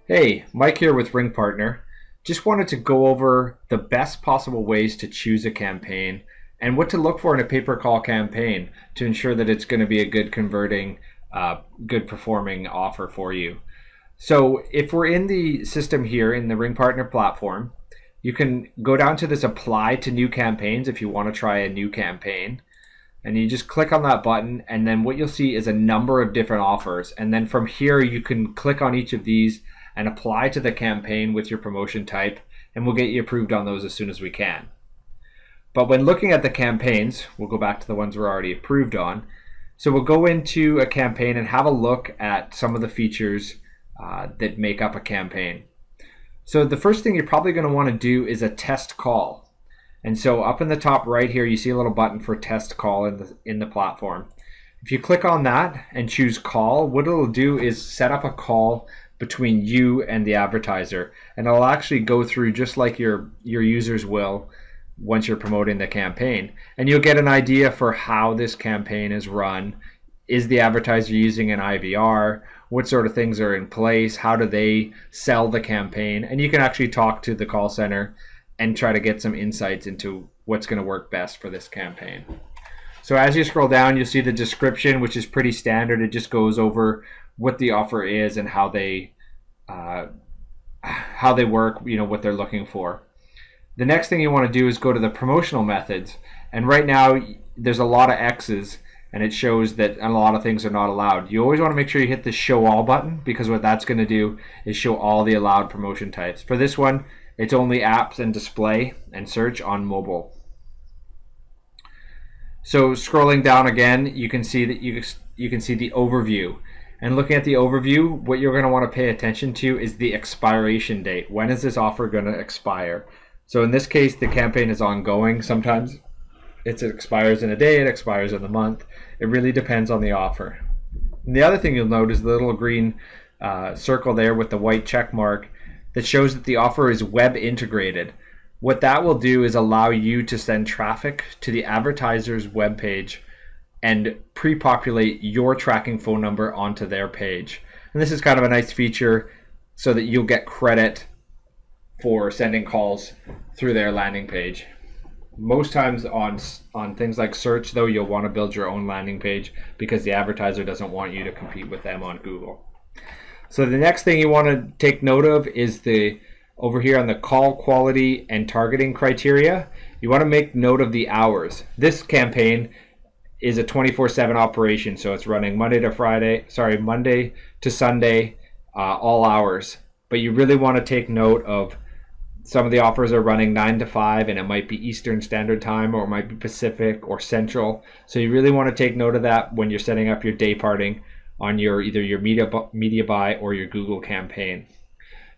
Hey, Mike here with RingPartner. Just wanted to go over the best possible ways to choose a campaign and what to look for in a pay-per-call campaign to ensure that it's going to be a good converting, good performing offer for you. So if we're in the system here in the RingPartner platform, you can go down to this apply to new campaigns if you want to try a new campaign. And you just click on that button, and then what you'll see is a number of different offers. And then from here, you can click on each of these and apply to the campaign with your promotion type, and we'll get you approved on those as soon as we can. But when looking at the campaigns, we'll go back to the ones we're already approved on. So we'll go into a campaign and have a look at some of the features that make up a campaign. So the first thing you're probably going to want to do is a test call. And so up in the top right here, you see a little button for test call in the platform. If you click on that and choose call, what it'll do is set up a call between you and the advertiser. And it'll actually go through just like your users will once you're promoting the campaign. And you'll get an idea for how this campaign is run. Is the advertiser using an IVR? What sort of things are in place? How do they sell the campaign? And you can actually talk to the call center and try to get some insights into what's going to work best for this campaign. So as you scroll down, you'll see the description, which is pretty standard. It just goes over what the offer is and how they work, what they're looking for. The next thing you want to do is go to the promotional methods. And right now, there's a lot of X's, and it shows that a lot of things are not allowed. You always want to make sure you hit the show all button, because what that's going to do is show all the allowed promotion types. For this one, it's only apps and display and search on mobile. So scrolling down again, you can see that you can see the overview. And looking at the overview, what you're going to want to pay attention to is the expiration date. When is this offer going to expire? So in this case, the campaign is ongoing. Sometimes it expires in a day, it expires in a month. It really depends on the offer. And the other thing you'll note is the little green circle there with the white check mark that shows that the offer is web integrated. What that will do is allow you to send traffic to the advertiser's web page and pre-populate your tracking phone number onto their page. And this is kind of a nice feature so that you'll get credit for sending calls through their landing page. Most times on things like search, though, you'll want to build your own landing page because the advertiser doesn't want you to compete with them on Google. So the next thing you want to take note of is over here on the call quality and targeting criteria, you want to make note of the hours. This campaign is a 24/7 operation, so it's running Monday to Sunday, all hours. But you really want to take note of some of the offers are running 9 to 5, and it might be Eastern Standard Time, or it might be Pacific or Central. So you really want to take note of that when you're setting up your day parting on either your media buy or your Google campaign.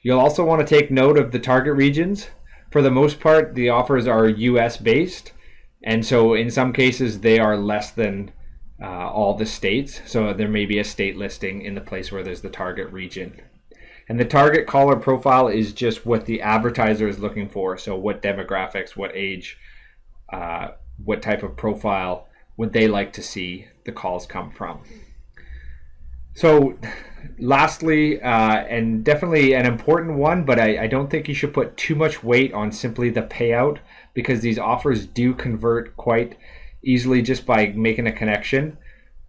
You'll also want to take note of the target regions. For the most part, the offers are US based, and so in some cases they are less than all the states. So there may be a state listing in the place where there's the target region. And the target caller profile is just what the advertiser is looking for. So what demographics, what age, what type of profile would they like to see the calls come from. So lastly, and definitely an important one, but I don't think you should put too much weight on simply the payout, because these offers do convert quite easily just by making a connection.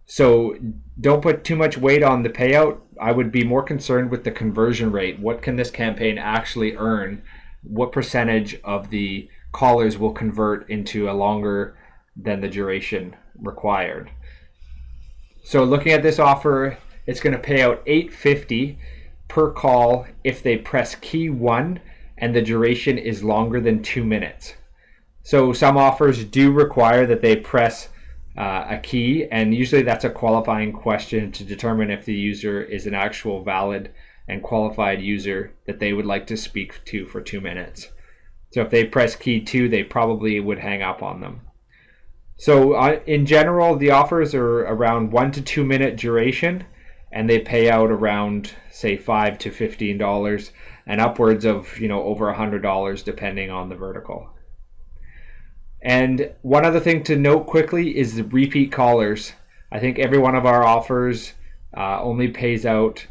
So don't put too much weight on the payout. I would be more concerned with the conversion rate. What can this campaign actually earn? What percentage of the callers will convert into a longer than the duration required? So looking at this offer, it's going to pay out $8.50 per call if they press key 1 and the duration is longer than 2 minutes. So some offers do require that they press a key, and usually that's a qualifying question to determine if the user is an actual valid and qualified user that they would like to speak to for 2 minutes. So if they press key 2, they probably would hang up on them. So in general, the offers are around 1 to 2 minute duration, and they pay out around, say, $5 to $15 and upwards of over $100 depending on the vertical. And one other thing to note quickly is the repeat callers. I think every one of our offers only pays out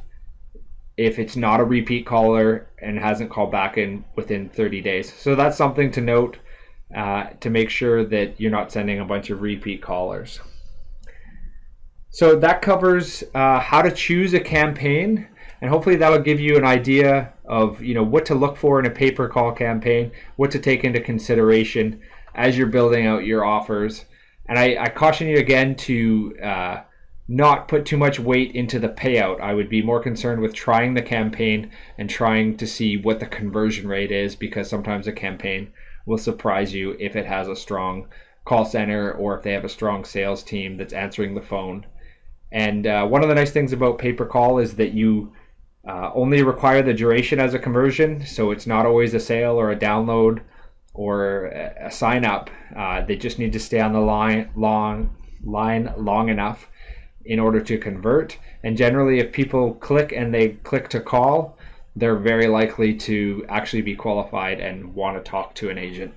if it's not a repeat caller and hasn't called back in within 30 days. So that's something to note to make sure that you're not sending a bunch of repeat callers. So that covers how to choose a campaign, and hopefully that'll give you an idea of what to look for in a pay-per-call campaign, what to take into consideration as you're building out your offers. And I caution you again to not put too much weight into the payout. I would be more concerned with trying the campaign and trying to see what the conversion rate is, because sometimes a campaign will surprise you if it has a strong call center or if they have a strong sales team that's answering the phone. And one of the nice things about pay-per-call is that you only require the duration as a conversion, so it's not always a sale or a download or a sign up. They just need to stay on the line long enough in order to convert. And generally, if people click and they click to call, they're very likely to actually be qualified and want to talk to an agent.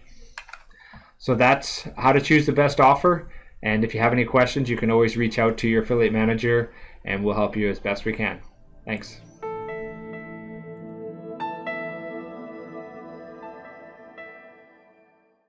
So that's how to choose the best offer. And if you have any questions, you can always reach out to your affiliate manager and we'll help you as best we can. Thanks.